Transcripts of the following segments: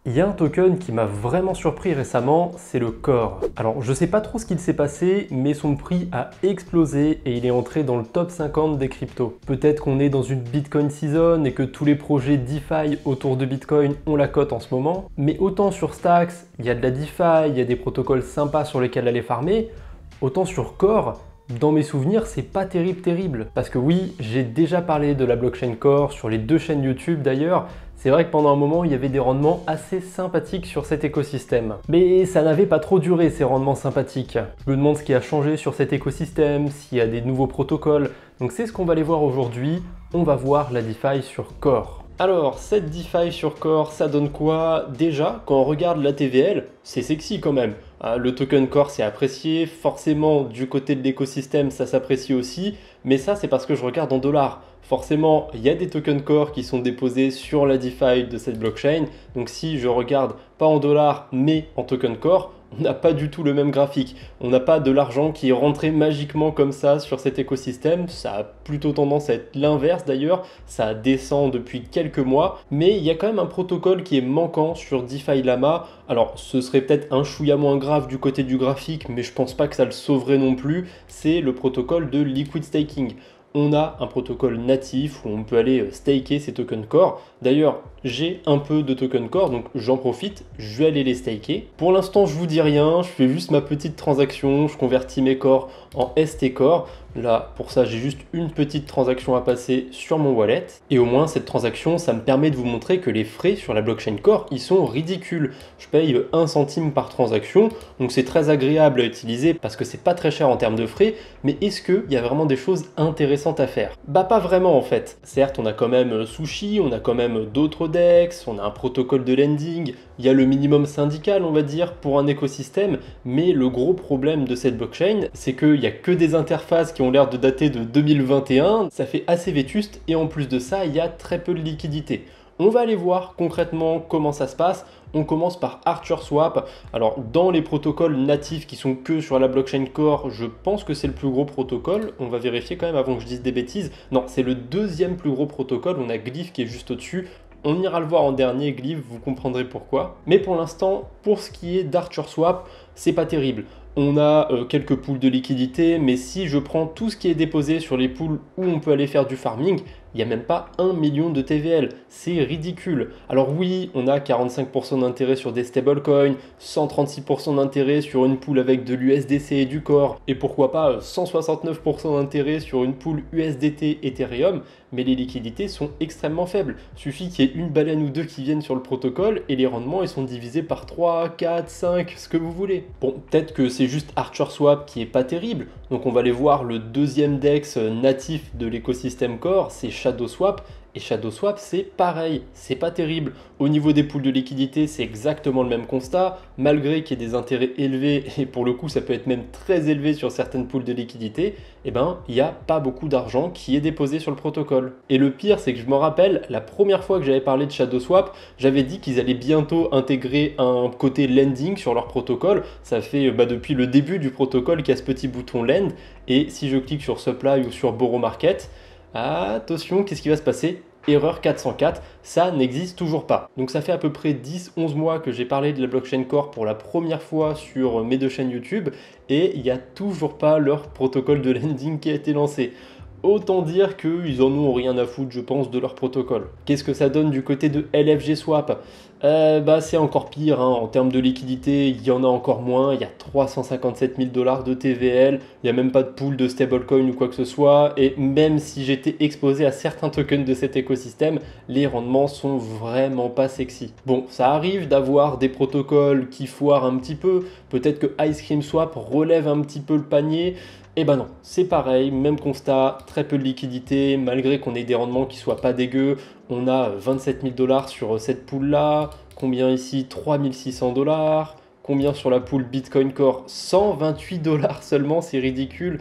Il y a un token qui m'a vraiment surpris récemment, c'est le Core. Alors je sais pas trop ce qu'il s'est passé, mais son prix a explosé et il est entré dans le top 50 des cryptos. Peut-être qu'on est dans une Bitcoin season et que tous les projets DeFi autour de Bitcoin ont la cote en ce moment, mais autant sur Stacks, il y a de la DeFi, il y a des protocoles sympas sur lesquels aller farmer, autant sur Core, dans mes souvenirs, c'est pas terrible. Parce que oui, j'ai déjà parlé de la blockchain Core sur les deux chaînes YouTube d'ailleurs. C'est vrai que pendant un moment, il y avait des rendements assez sympathiques sur cet écosystème. Mais ça n'avait pas trop duré ces rendements sympathiques. Je me demande ce qui a changé sur cet écosystème, s'il y a des nouveaux protocoles. Donc c'est ce qu'on va aller voir aujourd'hui. On va voir la DeFi sur Core. Alors, cette DeFi sur Core, ça donne quoi? Déjà, quand on regarde la TVL, c'est sexy quand même. Le token Core, c'est apprécié. Forcément, du côté de l'écosystème, ça s'apprécie aussi. Mais ça, c'est parce que je regarde en dollars. Forcément, il y a des tokens Core qui sont déposés sur la DeFi de cette blockchain. Donc si je regarde pas en dollars, mais en token Core, on n'a pas du tout le même graphique. On n'a pas de l'argent qui est rentré magiquement comme ça sur cet écosystème. Ça a plutôt tendance à être l'inverse d'ailleurs. Ça descend depuis quelques mois. Mais il y a quand même un protocole qui est manquant sur DeFi Llama. Alors ce serait peut-être un chouïa moins grave du côté du graphique, mais je pense pas que ça le sauverait non plus. C'est le protocole de Liquid Staking. On a un protocole natif où on peut aller staker ces tokens Core. D'ailleurs, j'ai un peu de tokens Core, donc j'en profite, je vais aller les staker. Pour l'instant, je vous dis rien, je fais juste ma petite transaction, je convertis mes Core en ST Core. Là, pour ça, j'ai juste une petite transaction à passer sur mon wallet. Et au moins, cette transaction, ça me permet de vous montrer que les frais sur la blockchain Core, ils sont ridicules. Je paye 1 centime par transaction, donc c'est très agréable à utiliser parce que c'est pas très cher en termes de frais. Mais est-ce qu'il y a vraiment des choses intéressantes à faire? Bah pas vraiment en fait. Certes, on a quand même Sushi, on a quand même d'autres DEX, on a un protocole de lending, il y a le minimum syndical, on va dire, pour un écosystème. Mais le gros problème de cette blockchain, c'est qu'il n'y a que des interfaces qui ont l'air de dater de 2021, ça fait assez vétuste et en plus de ça, il y a très peu de liquidité. On va aller voir concrètement comment ça se passe. On commence par ArcherSwap. Alors dans les protocoles natifs qui sont que sur la blockchain Core, je pense que c'est le plus gros protocole. On va vérifier quand même avant que je dise des bêtises. Non, c'est le deuxième plus gros protocole. On a Glyph qui est juste au-dessus. On ira le voir en dernier, Glyph, vous comprendrez pourquoi. Mais pour l'instant, pour ce qui est d'ArcherSwap, c'est pas terrible. On a quelques pools de liquidité, mais si je prends tout ce qui est déposé sur les pools où on peut aller faire du farming, il n'y a même pas 1 million de TVL. C'est ridicule. Alors oui, on a 45% d'intérêt sur des stablecoins, 136% d'intérêt sur une pool avec de l'USDC et du Core, et pourquoi pas 169% d'intérêt sur une pool USDT Ethereum, mais les liquidités sont extrêmement faibles. Suffit qu'il y ait une baleine ou deux qui viennent sur le protocole et les rendements ils sont divisés par 3, 4, 5, ce que vous voulez. Bon, peut-être que c'est juste ArcherSwap qui est pas terrible, donc on va aller voir le deuxième DEX natif de l'écosystème Core, c'est ShadowSwap. Et ShadowSwap, c'est pareil, c'est pas terrible. Au niveau des pools de liquidité, c'est exactement le même constat, malgré qu'il y ait des intérêts élevés, et pour le coup, ça peut être même très élevé sur certaines pools de liquidité, eh ben, il n'y a pas beaucoup d'argent qui est déposé sur le protocole. Et le pire, c'est que je me rappelle, la première fois que j'avais parlé de ShadowSwap, j'avais dit qu'ils allaient bientôt intégrer un côté lending sur leur protocole. Ça fait depuis le début du protocole qu'il y a ce petit bouton lend, et si je clique sur Supply ou sur Borrow Market, attention, qu'est-ce qui va se passer? Erreur 404, ça n'existe toujours pas. Donc ça fait à peu près 10-11 mois que j'ai parlé de la blockchain Core pour la première fois sur mes deux chaînes YouTube et il n'y a toujours pas leur protocole de lending qui a été lancé. Autant dire qu'ils en ont rien à foutre, je pense, de leur protocole. Qu'est-ce que ça donne du côté de LFG Swap? C'est encore pire, hein. En termes de liquidité, il y en a encore moins. Il y a 357 000 $ de TVL, il n'y a même pas de pool de stablecoin ou quoi que ce soit. Et même si j'étais exposé à certains tokens de cet écosystème, les rendements sont vraiment pas sexy. Bon, ça arrive d'avoir des protocoles qui foirent un petit peu. Peut-être que Ice Cream Swap relève un petit peu le panier. Eh ben non, c'est pareil, même constat, très peu de liquidité, malgré qu'on ait des rendements qui soient pas dégueux. On a 27 000 $ sur cette pool là, combien ici? 3 600 $. Combien sur la pool Bitcoin Core? 128 $ seulement, c'est ridicule.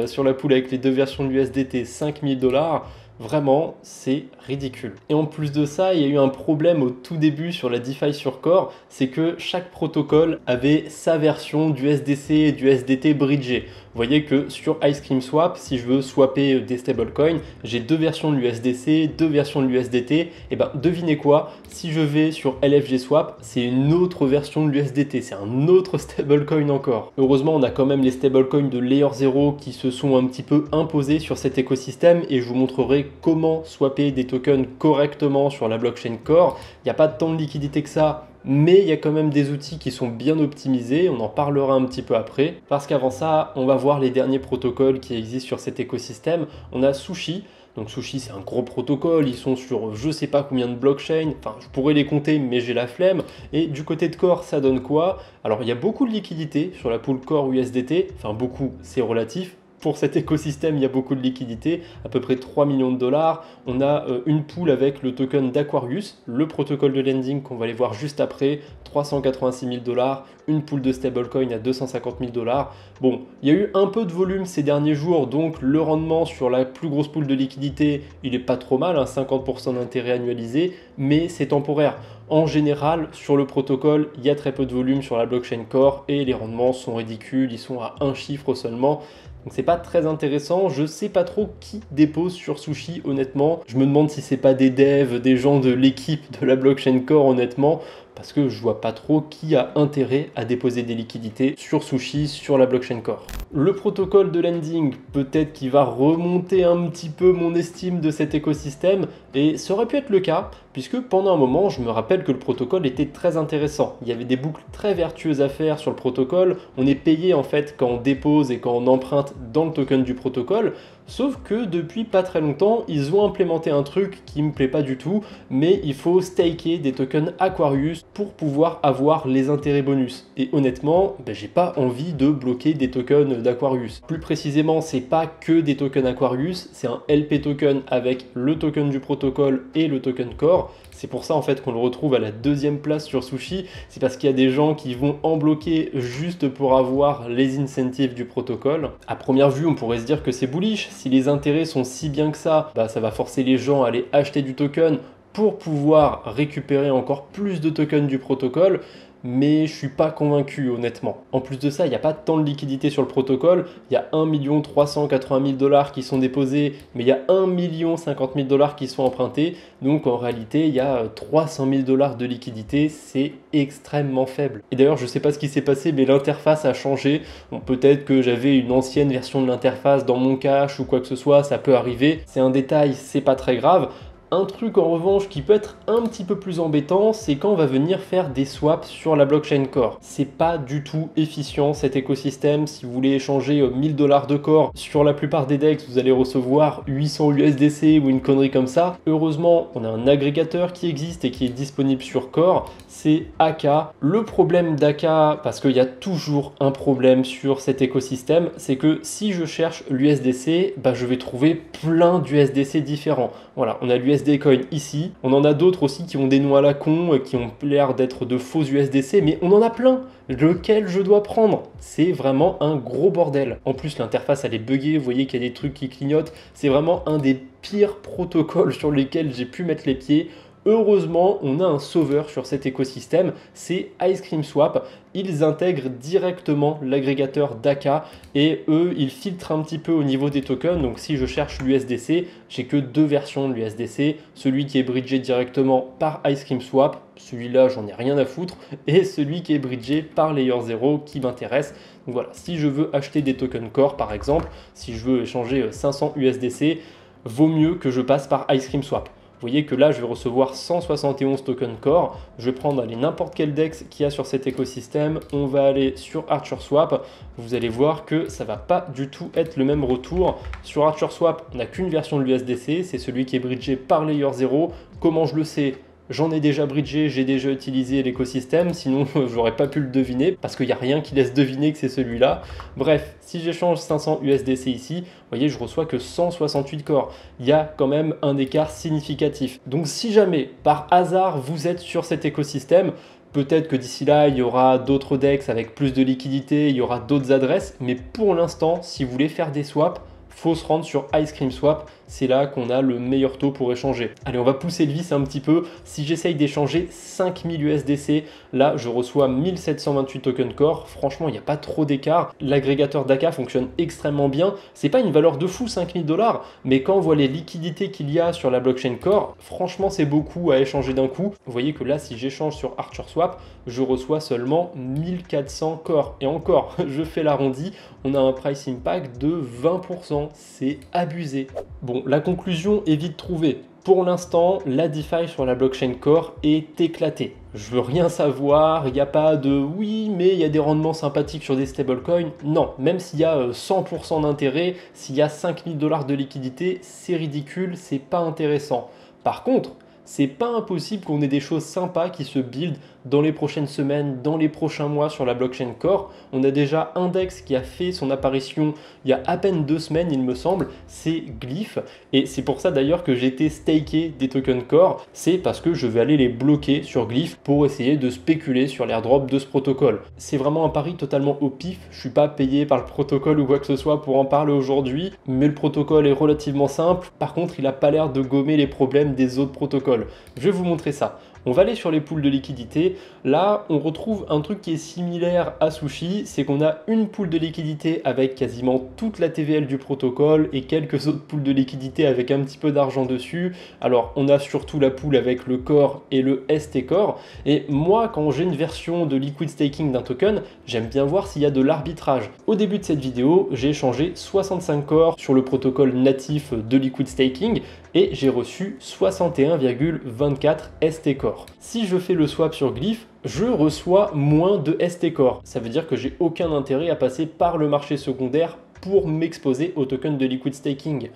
Sur la pool avec les deux versions de l'USDT, 5 000 $. Vraiment, c'est ridicule. Et en plus de ça, il y a eu un problème au tout début sur la DeFi sur Core, c'est que chaque protocole avait sa version du SDC et du SDT bridgé. Vous voyez que sur Ice Cream Swap, si je veux swapper des stablecoins, j'ai deux versions de l'USDC, deux versions de l'USDT. Et ben devinez quoi, si je vais sur LFG Swap, c'est une autre version de l'USDT, c'est un autre stablecoin encore. Heureusement, on a quand même les stablecoins de Layer 0 qui se sont un petit peu imposés sur cet écosystème et je vous montrerai comment swapper des tokens correctement sur la blockchain Core. Il n'y a pas tant de liquidité que ça, mais il y a quand même des outils qui sont bien optimisés, on en parlera un petit peu après, parce qu'avant ça, on va voir les derniers protocoles qui existent sur cet écosystème. On a Sushi, donc Sushi c'est un gros protocole, ils sont sur je sais pas combien de blockchains, enfin je pourrais les compter mais j'ai la flemme. Et du côté de Core, ça donne quoi? Alors il y a beaucoup de liquidité sur la pool Core USDT, enfin beaucoup, c'est relatif. Pour cet écosystème, il y a beaucoup de liquidités, à peu près 3 millions de dollars. On a une pool avec le token d'Aquarius, le protocole de lending qu'on va aller voir juste après, 386 000 dollars, une pool de stablecoin à 250 000 dollars. Bon, il y a eu un peu de volume ces derniers jours, donc le rendement sur la plus grosse pool de liquidité, il est pas trop mal, hein, 50% d'intérêt annualisé, mais c'est temporaire. En général, sur le protocole, il y a très peu de volume sur la blockchain Core et les rendements sont ridicules, ils sont à un chiffre seulement. Donc c'est pas très intéressant, je sais pas trop qui dépose sur Sushi honnêtement. Je me demande si c'est pas des devs, des gens de l'équipe de la blockchain Core honnêtement, parce que je vois pas trop qui a intérêt à déposer des liquidités sur Sushi, sur la blockchain Core. Le protocole de lending, peut-être qu'il va remonter un petit peu mon estime de cet écosystème, et ça aurait pu être le cas, puisque pendant un moment, je me rappelle que le protocole était très intéressant. Il y avait des boucles très vertueuses à faire sur le protocole, on est payé en fait quand on dépose et quand on emprunte dans le token du protocole, sauf que depuis pas très longtemps, ils ont implémenté un truc qui me plaît pas du tout, mais il faut staker des tokens Aquarius pour pouvoir avoir les intérêts bonus. Et honnêtement, j'ai pas envie de bloquer des tokens d'Aquarius. Plus précisément, c'est pas que des tokens Aquarius, c'est un LP token avec le token du protocole et le token Core. C'est pour ça en fait qu'on le retrouve à la deuxième place sur Sushi, c'est parce qu'il y a des gens qui vont en bloquer juste pour avoir les incentives du protocole. À première vue, on pourrait se dire que c'est bullish, si les intérêts sont si bien que ça va forcer les gens à aller acheter du token pour pouvoir récupérer encore plus de tokens du protocole, mais je suis pas convaincu honnêtement. En plus de ça, il n'y a pas tant de liquidité sur le protocole, il y a 1 380 000 dollars qui sont déposés, mais il y a 1 50 000 dollars qui sont empruntés, donc en réalité, il y a 300 000 dollars de liquidité, c'est extrêmement faible. Et d'ailleurs, je sais pas ce qui s'est passé, mais l'interface a changé. Bon, peut-être que j'avais une ancienne version de l'interface dans mon cache ou quoi que ce soit, ça peut arriver. C'est un détail, c'est pas très grave. Un truc en revanche qui peut être un petit peu plus embêtant, c'est quand on va venir faire des swaps sur la blockchain Core. C'est pas du tout efficient cet écosystème. Si vous voulez échanger 1000 dollars de Core sur la plupart des DEX, vous allez recevoir 800 USDC ou une connerie comme ça. Heureusement, on a un agrégateur qui existe et qui est disponible sur Core, c'est AK. Le problème d'AK, parce qu'il y a toujours un problème sur cet écosystème, c'est que si je cherche l'USDC, je vais trouver plein d'USDC différents. Voilà, on a l'USD Coin ici, on en a d'autres aussi qui ont des noms à la con, qui ont l'air d'être de faux USDC, mais on en a plein. Lequel je dois prendre? C'est vraiment un gros bordel. En plus, l'interface elle est buggée, vous voyez qu'il y a des trucs qui clignotent. C'est vraiment un des pires protocoles sur lesquels j'ai pu mettre les pieds. Heureusement, on a un sauveur sur cet écosystème, c'est Ice Cream Swap. Ils intègrent directement l'agrégateur d'AK et eux, ils filtrent un petit peu au niveau des tokens. Donc si je cherche l'USDC, j'ai que deux versions de l'USDC. Celui qui est bridgé directement par Ice Cream Swap, celui-là, j'en ai rien à foutre, et celui qui est bridgé par Layer 0 qui m'intéresse. Donc voilà, si je veux acheter des tokens Core par exemple, si je veux échanger 500 USDC, vaut mieux que je passe par Ice Cream Swap. Vous voyez que là, je vais recevoir 171 tokens Core. Je vais prendre n'importe quel DEX qu'il y a sur cet écosystème. On va aller sur ArcherSwap. Vous allez voir que ça ne va pas du tout être le même retour. Sur ArcherSwap, on n'a qu'une version de l'USDC. C'est celui qui est bridgé par Layer 0. Comment je le sais ? J'en ai déjà bridgé, j'ai déjà utilisé l'écosystème, sinon j'aurais pas pu le deviner parce qu'il n'y a rien qui laisse deviner que c'est celui-là. Bref, si j'échange 500 USDC ici, vous voyez, je reçois que 168 Core. Il y a quand même un écart significatif. Donc si jamais, par hasard, vous êtes sur cet écosystème, peut-être que d'ici là, il y aura d'autres DEX avec plus de liquidité, il y aura d'autres adresses, mais pour l'instant, si vous voulez faire des swaps, faut se rendre sur Ice Cream Swap. c'est là qu'on a le meilleur taux pour échanger. Allez, on va pousser le vice un petit peu. Si j'essaye d'échanger 5000 USDC, là je reçois 1728 tokens Core. Franchement, il n'y a pas trop d'écart. L'agrégateur d'AKA fonctionne extrêmement bien. C'est pas une valeur de fou, 5000 $, mais quand on voit les liquidités qu'il y a sur la blockchain Core, franchement, c'est beaucoup à échanger d'un coup. Vous voyez que là, si j'échange sur Archer Swap, je reçois seulement 1400 Core. Et encore, je fais l'arrondi, on a un price impact de 20%. C'est abusé. Bon, la conclusion est vite trouvée. Pour l'instant, la DeFi sur la blockchain Core est éclatée. Je veux rien savoir, il n'y a pas de oui, mais il y a des rendements sympathiques sur des stablecoins. Non, même s'il y a 100% d'intérêt, s'il y a 5000 $ de liquidité, c'est ridicule, c'est pas intéressant. Par contre, c'est pas impossible qu'on ait des choses sympas qui se build dans les prochaines semaines, dans les prochains mois sur la blockchain Core. On a déjà Index qui a fait son apparition il y a à peine 2 semaines, il me semble, c'est Glyph. Et c'est pour ça d'ailleurs que j'ai été staké des tokens Core, c'est parce que je vais aller les bloquer sur Glyph pour essayer de spéculer sur l'airdrop de ce protocole. C'est vraiment un pari totalement au pif, je suis pas payé par le protocole ou quoi que ce soit pour en parler aujourd'hui, mais le protocole est relativement simple. Par contre, il a pas l'air de gommer les problèmes des autres protocoles. Je vais vous montrer ça. On va aller sur les pools de liquidité. Là, on retrouve un truc qui est similaire à Sushi, c'est qu'on a une pool de liquidité avec quasiment toute la TVL du protocole et quelques autres pools de liquidité avec un petit peu d'argent dessus. Alors, on a surtout la pool avec le Core et le ST Core. Et moi, quand j'ai une version de liquid staking d'un token, j'aime bien voir s'il y a de l'arbitrage. Au début de cette vidéo, j'ai échangé 65 Core sur le protocole natif de liquid staking et j'ai reçu 61,24 ST Core. Si je fais le swap sur Glyph, je reçois moins de ST Core. Ça veut dire que j'ai aucun intérêt à passer par le marché secondaire pour m'exposer au token de liquid staking.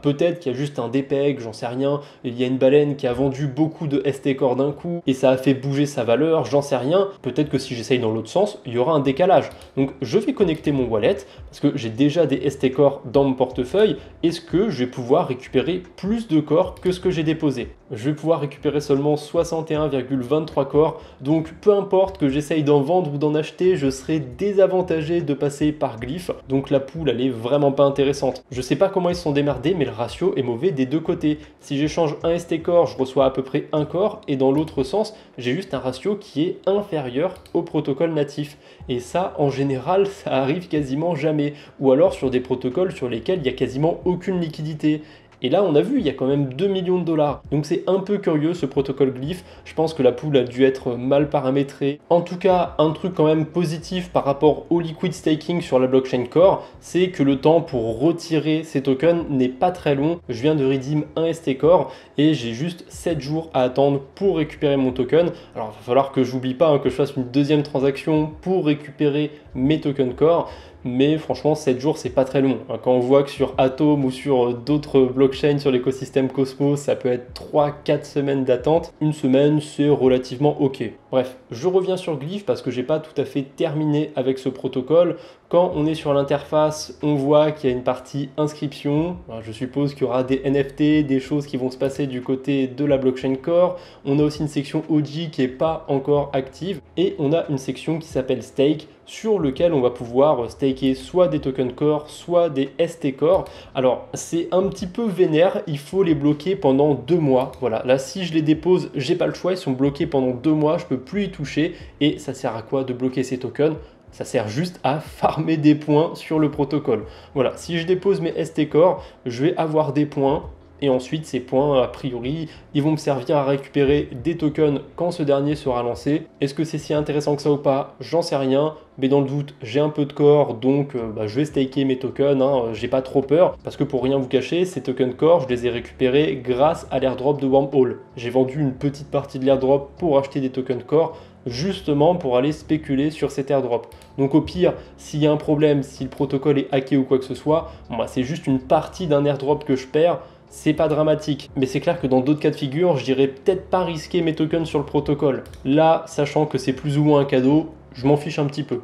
Peut-être qu'il y a juste un DPEG, j'en sais rien, il y a une baleine qui a vendu beaucoup de ST Core d'un coup et ça a fait bouger sa valeur, j'en sais rien. Peut-être que si j'essaye dans l'autre sens, il y aura un décalage. Donc je vais connecter mon wallet parce que j'ai déjà des ST Core dans mon portefeuille. Est-ce que je vais pouvoir récupérer plus de Core que ce que j'ai déposé? Je vais pouvoir récupérer seulement 61,23 Core. Donc peu importe que j'essaye d'en vendre ou d'en acheter, je serai désavantagé de passer par Glyph. Donc la pool, elle est vraiment pas intéressante. Je sais pas comment ils se sont démerdés, mais le ratio est mauvais des deux côtés. Si j'échange un ST Core, je reçois à peu près un Core, et dans l'autre sens, j'ai juste un ratio qui est inférieur au protocole natif. Et ça, en général, ça arrive quasiment jamais. Ou alors sur des protocoles sur lesquels il y a quasiment aucune liquidité. Et là, on a vu, il y a quand même 2 millions de $. Donc c'est un peu curieux ce protocole Glyph. Je pense que la pool a dû être mal paramétrée. En tout cas, un truc quand même positif par rapport au liquid staking sur la blockchain Core, c'est que le temps pour retirer ces tokens n'est pas très long. Je viens de redeem un ST Core et j'ai juste 7 jours à attendre pour récupérer mon token. Alors il va falloir que j'oublie pas que je fasse une deuxième transaction pour récupérer mes tokens Core. Mais franchement 7 jours c'est pas très long. Quand on voit que sur Atom ou sur d'autres blockchains sur l'écosystème Cosmos ça peut être 3-4 semaines d'attente, une semaine c'est relativement ok. Bref, je reviens sur Glyph parce que j'ai pas tout à fait terminé avec ce protocole. Quand on est sur l'interface, on voit qu'il y a une partie inscription. Alors, je suppose qu'il y aura des NFT, des choses qui vont se passer du côté de la blockchain Core. On a aussi une section OG qui n'est pas encore active. Et on a une section qui s'appelle Stake, sur lequel on va pouvoir staker soit des tokens Core, soit des ST Core. Alors, c'est un petit peu vénère, il faut les bloquer pendant 2 mois. Voilà, là, si je les dépose, j'ai pas le choix, ils sont bloqués pendant 2 mois, je peux plus y toucher. Et ça sert à quoi de bloquer ces tokens? Ça sert juste à farmer des points sur le protocole. Voilà, si je dépose mes ST Core, je vais avoir des points. Et ensuite, ces points, a priori, ils vont me servir à récupérer des tokens quand ce dernier sera lancé. Est-ce que c'est si intéressant que ça ou pas? J'en sais rien. Mais dans le doute, j'ai un peu de Core, donc je vais staker mes tokens. J'ai pas trop peur. Parce que pour rien vous cacher, ces tokens Core, je les ai récupérés grâce à l'airdrop de Wormhole. J'ai vendu une petite partie de l'airdrop pour acheter des tokens Core, justement pour aller spéculer sur cet airdrop. Donc au pire, s'il y a un problème, si le protocole est hacké ou quoi que ce soit, c'est juste une partie d'un airdrop que je perds. C'est pas dramatique, mais c'est clair que dans d'autres cas de figure, je dirais peut-être pas risquer mes tokens sur le protocole. Là, sachant que c'est plus ou moins un cadeau, je m'en fiche un petit peu.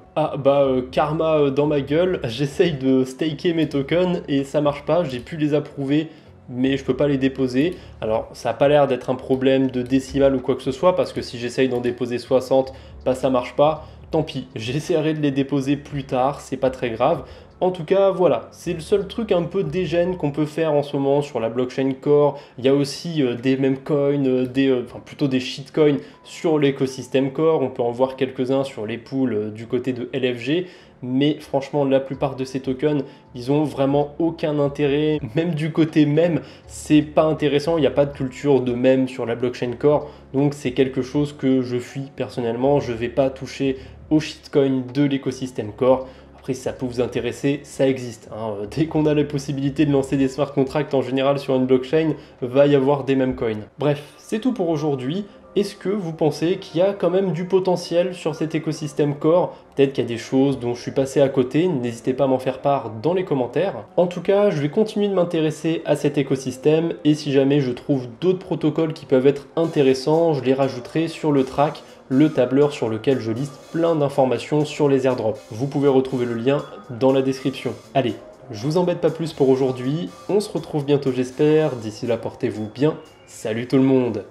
Karma dans ma gueule, j'essaye de staker mes tokens et ça marche pas, j'ai pu les approuver, mais je peux pas les déposer. Alors ça n'a pas l'air d'être un problème de décimale ou quoi que ce soit, parce que si j'essaye d'en déposer 60, ça marche pas. Tant pis, j'essaierai de les déposer plus tard, c'est pas très grave. En tout cas, voilà, c'est le seul truc un peu dégène qu'on peut faire en ce moment sur la blockchain Core. Il y a aussi des meme coins, enfin plutôt des shitcoins sur l'écosystème Core. On peut en voir quelques-uns sur les pools du côté de LFG. Mais franchement, la plupart de ces tokens, ils ont vraiment aucun intérêt. Même du côté meme, c'est pas intéressant. Il n'y a pas de culture de meme sur la blockchain Core. Donc c'est quelque chose que je fuis personnellement. Je vais pas toucher aux shitcoins de l'écosystème Core. Après, si ça peut vous intéresser, ça existe. Dès qu'on a la possibilité de lancer des smart contracts en général sur une blockchain, va y avoir des meme coins. Bref, c'est tout pour aujourd'hui. Est-ce que vous pensez qu'il y a quand même du potentiel sur cet écosystème Core? Peut-être qu'il y a des choses dont je suis passé à côté, n'hésitez pas à m'en faire part dans les commentaires. En tout cas, je vais continuer de m'intéresser à cet écosystème et si jamais je trouve d'autres protocoles qui peuvent être intéressants, je les rajouterai sur le track, le tableur sur lequel je liste plein d'informations sur les airdrops. Vous pouvez retrouver le lien dans la description. Allez, je vous embête pas plus pour aujourd'hui, on se retrouve bientôt j'espère, d'ici là portez-vous bien, salut tout le monde!